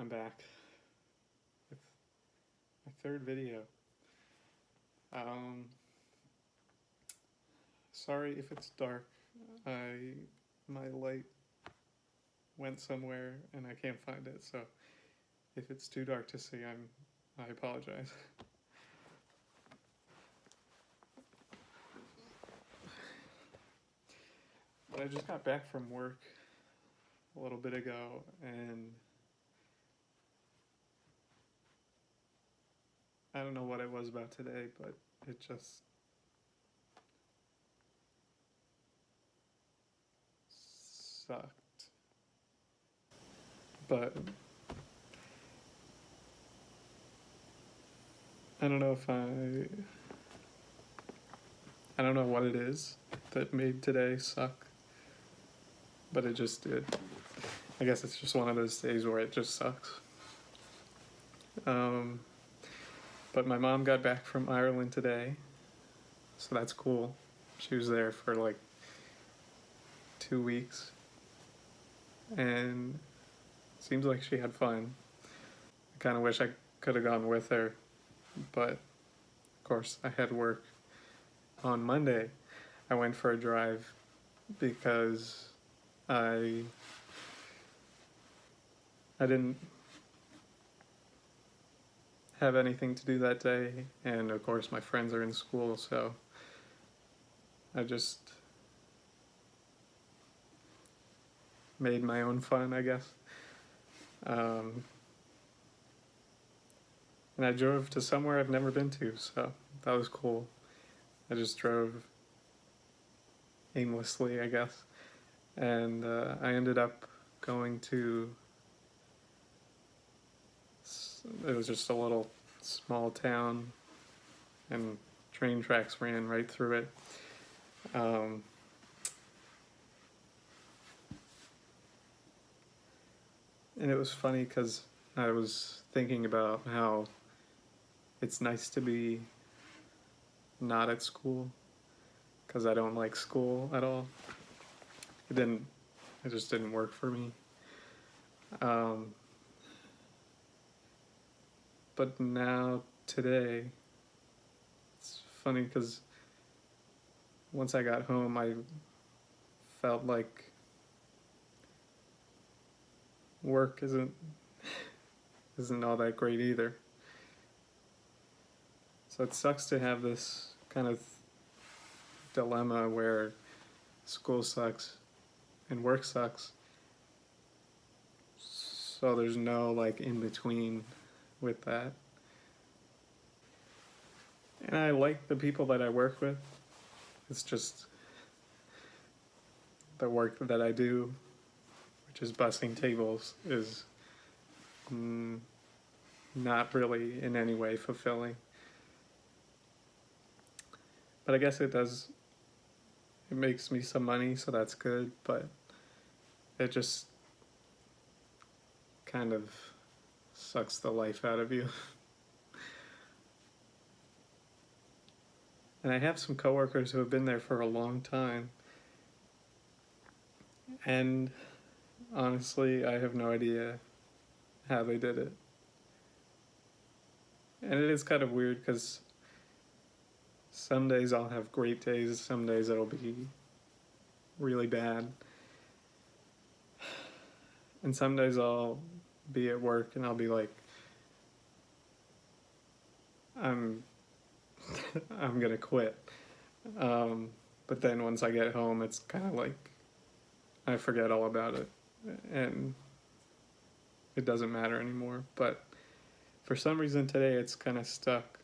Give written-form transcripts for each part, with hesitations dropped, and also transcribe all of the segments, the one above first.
I'm back with my third video. Um, Sorry if it's dark. My light went somewhere and I can't find it, so if it's too dark to see, I apologize. But I just got back from work a little bit ago, and I don't know what it was about today, but it just sucked. But I don't know if I don't know what it is that made today suck, but it just did. I guess it's just one of those days where it just sucks. But my mom got back from Ireland today, so that's cool. She was there for like 2 weeks, and it seems like she had fun. I kind of wish I could have gone with her, but of course I had work. On Monday, I went for a drive because I didn't have anything to do that day, and of course my friends are in school, so I just made my own fun, I guess. And I drove to somewhere I've never been to, so that was cool. I just drove aimlessly, I guess, and I ended up going to, it was just a little small town, and train tracks ran right through it. And it was funny because I was thinking about how it's nice to be not at school, because I don't like school at all. It just didn't work for me. But now, today, it's funny because once I got home, I felt like work isn't all that great either. So it sucks to have this kind of dilemma where school sucks and work sucks. So there's no like in between with that. And I like the people that I work with. It's just the work that I do, which is bussing tables, is not really in any way fulfilling. But I guess it makes me some money, so that's good, but it just kind of sucks the life out of you. And I have some coworkers who have been there for a long time, and honestly, I have no idea how they did it. And it is kind of weird because some days I'll have great days, some days it'll be really bad. And some days I'll be at work and I'll be like, I'm gonna quit. But then once I get home, it's kind of like I forget all about it and it doesn't matter anymore. But for some reason today it's kind of stuck.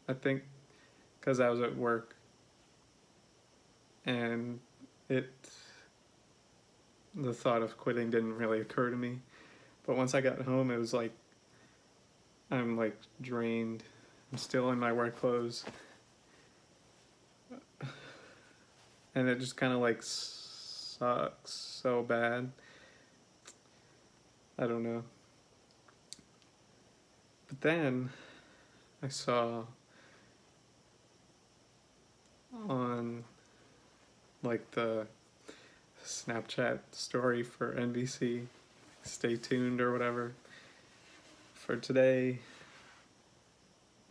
I think because I was at work and the thought of quitting didn't really occur to me. But once I got home, it was like I'm like drained. I'm still in my work clothes. And it just kind of like sucks so bad. I don't know. But then I saw on like the Snapchat story for NBC stay tuned or whatever. For today,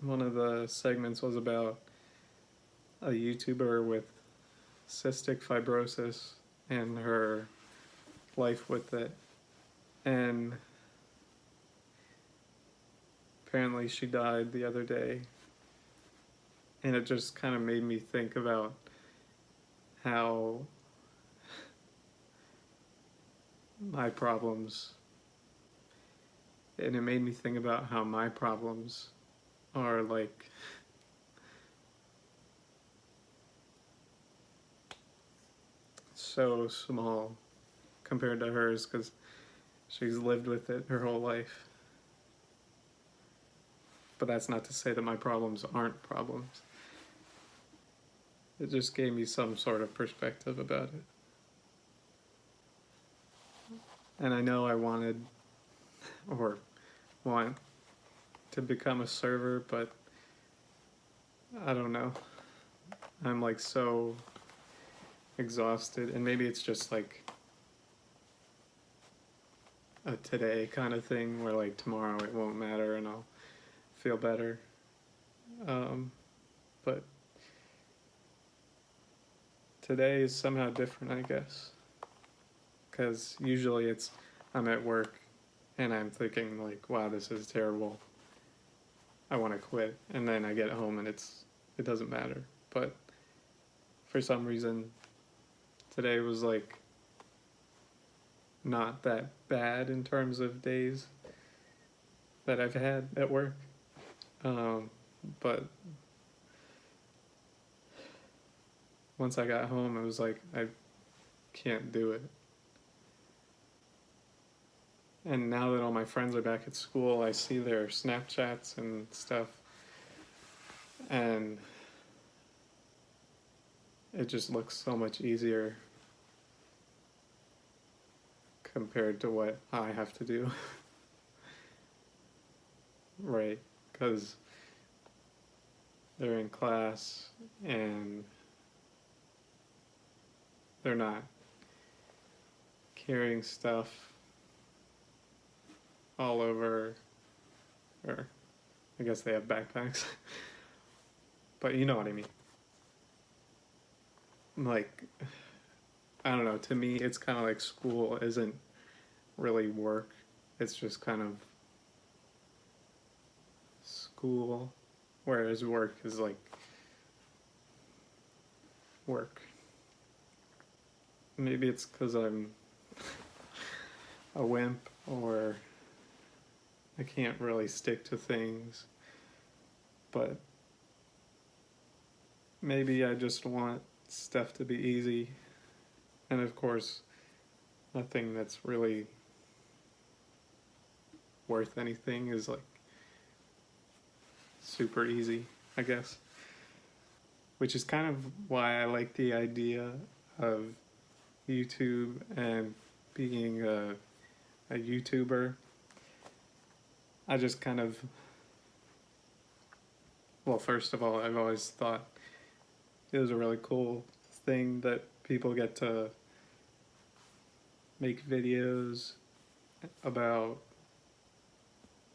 one of the segments was about a YouTuber with cystic fibrosis and her life with it. And apparently she died the other day. And it just kind of made me think about how my problems, and it made me think about how my problems are like so small compared to hers, because she's lived with it her whole life. But that's not to say that my problems aren't problems. It just gave me some sort of perspective about it. And I know I wanted or want to become a server, but I don't know. I'm like so exhausted, and maybe it's just like a today kind of thing where like tomorrow it won't matter and I'll feel better. But today is somehow different, I guess, because usually I'm at work and I'm thinking like, wow, this is terrible, I want to quit, and then I get home and it doesn't matter. But for some reason today was like not that bad in terms of days that I've had at work. But once I got home, it was like, I can't do it. And now that all my friends are back at school, I see their Snapchats and stuff, and it just looks so much easier compared to what I have to do. Right, because they're in class and they're not carrying stuff all over, or I guess they have backpacks. But you know what I mean. Like, I don't know, to me it's kind of like school isn't really work, it's just kind of school, whereas work is like work. Maybe it's because I'm a wimp, or I can't really stick to things, but maybe I just want stuff to be easy. And of course, nothing that's really worth anything is like super easy, I guess. Which is kind of why I like the idea of YouTube and being a YouTuber. I just kind of, well, first of all, I've always thought it was a really cool thing that people get to make videos about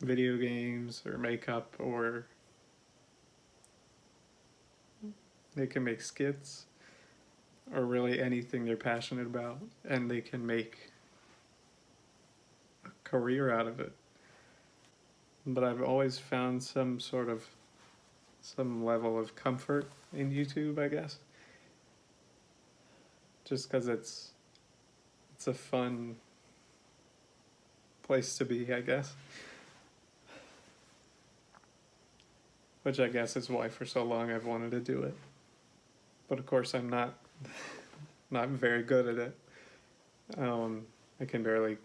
video games or makeup, or they can make skits or really anything they're passionate about, and they can make a career out of it. But I've always found some level of comfort in YouTube, I guess. Just because it's a fun place to be, I guess. Which I guess is why for so long I've wanted to do it. But of course I'm not very good at it. I can barely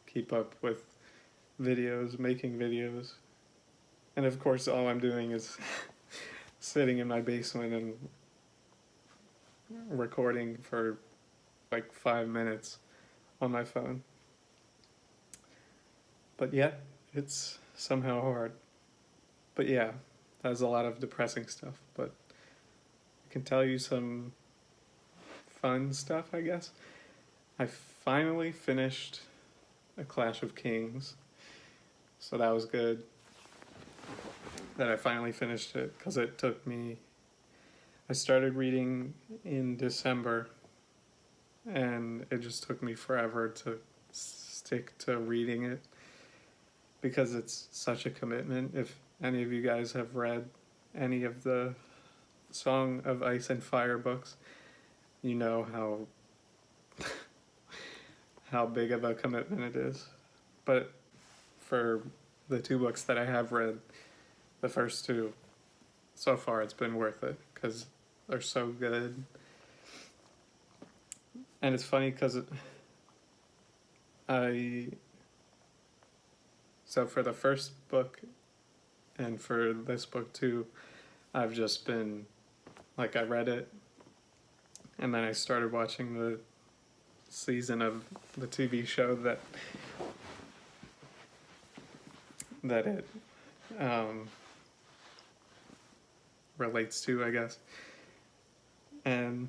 keep up with videos, making videos. And of course all I'm doing is sitting in my basement and recording for like 5 minutes on my phone. But yet, it's somehow hard. But yeah, that's a lot of depressing stuff, but I can tell you some fun stuff, I guess. I finally finished A Clash of Kings, so that was good that I finally finished it, because it took me, I started reading in December, and it just took me forever to stick to reading it, because it's such a commitment. If any of you guys have read any of the Song of Ice and Fire books, you know how big of a commitment it is. But for the 2 books that I have read, the first 2, so far it's been worth it, because they're so good. And it's funny because so for the first book and for this book too, I've just been, like, I read it and then I started watching the season of the TV show that it relates to, I guess. And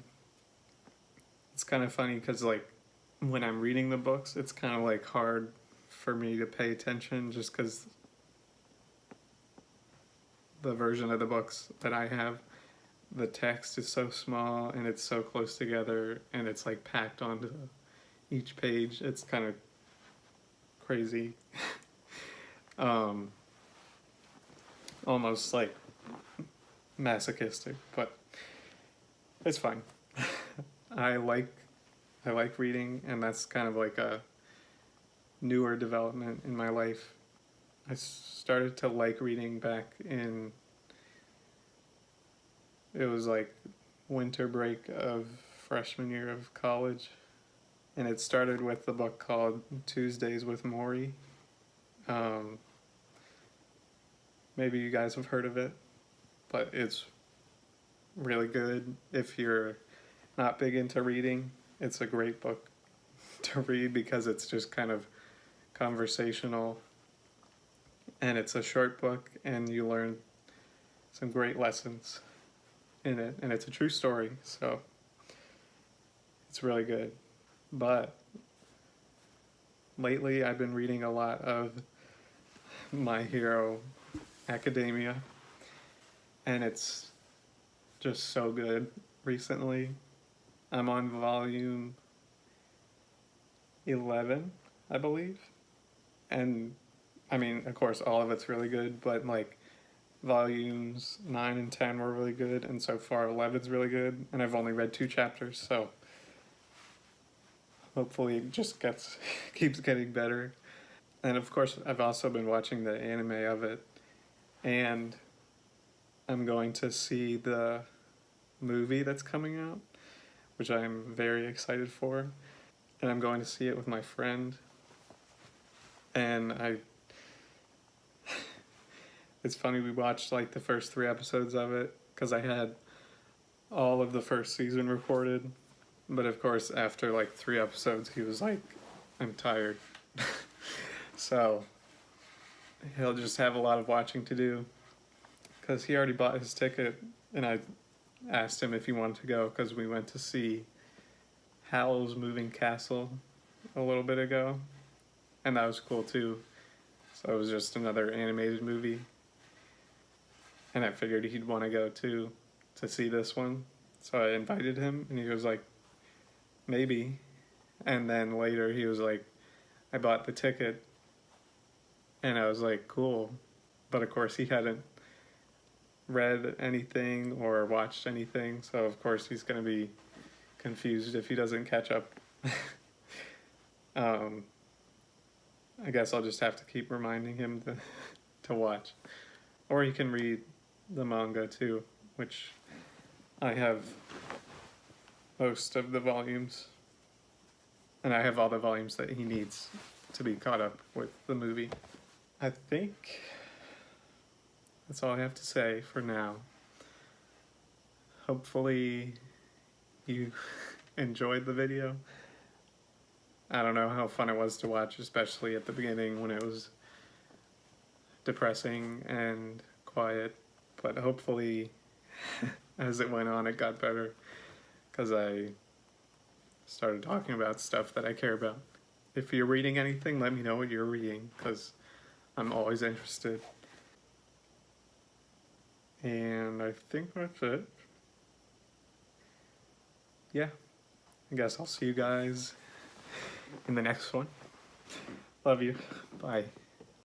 it's kind of funny because, like, when I'm reading the books, it's kind of like hard for me to pay attention, just because the version of the books that I have, the text is so small and it's so close together and it's like packed onto each page. It's kind of crazy. Almost like masochistic, but it's fine. I like reading, and that's kind of like a newer development in my life. I started to like reading back in, it was like winter break of freshman year of college, and it started with the book called Tuesdays with Morrie. Maybe you guys have heard of it, but it's really good. If you're not big into reading, it's a great book to read because it's just kind of conversational, and it's a short book, and you learn some great lessons in it, and it's a true story, so it's really good. But lately I've been reading a lot of My Hero Academia, and it's just so good recently. I'm on volume 11, I believe. And I mean, of course, all of it's really good, but like volumes 9 and 10 were really good, and so far 11's really good, and I've only read 2 chapters, so hopefully it just keeps getting better. And of course, I've also been watching the anime of it, and I'm going to see the movie that's coming out, which I'm very excited for, and I'm going to see it with my friend. And it's funny, we watched like the first 3 episodes of it because I had all of the first season recorded, but of course after like 3 episodes he was like, I'm tired. So he'll just have a lot of watching to do because he already bought his ticket, and I asked him if he wanted to go because we went to see Howl's Moving Castle a little bit ago, and that was cool too. So it was just another animated movie, and I figured he'd want to go too to see this one. So I invited him, and he was like, maybe. And then later he was like, I bought the ticket. And I was like, cool. But of course he hadn't read anything or watched anything, so of course he's going to be confused if he doesn't catch up. I guess I'll just have to keep reminding him to watch. Or he can read the manga too, which I have most of the volumes. And I have all the volumes that he needs to be caught up with the movie. I think that's all I have to say for now. Hopefully you enjoyed the video. I don't know how fun it was to watch, especially at the beginning when it was depressing and quiet, but hopefully as it went on it got better, because I started talking about stuff that I care about. If you're reading anything, let me know what you're reading, because I'm always interested. And I think that's it. Yeah, I guess I'll see you guys in the next one. Love you. Bye.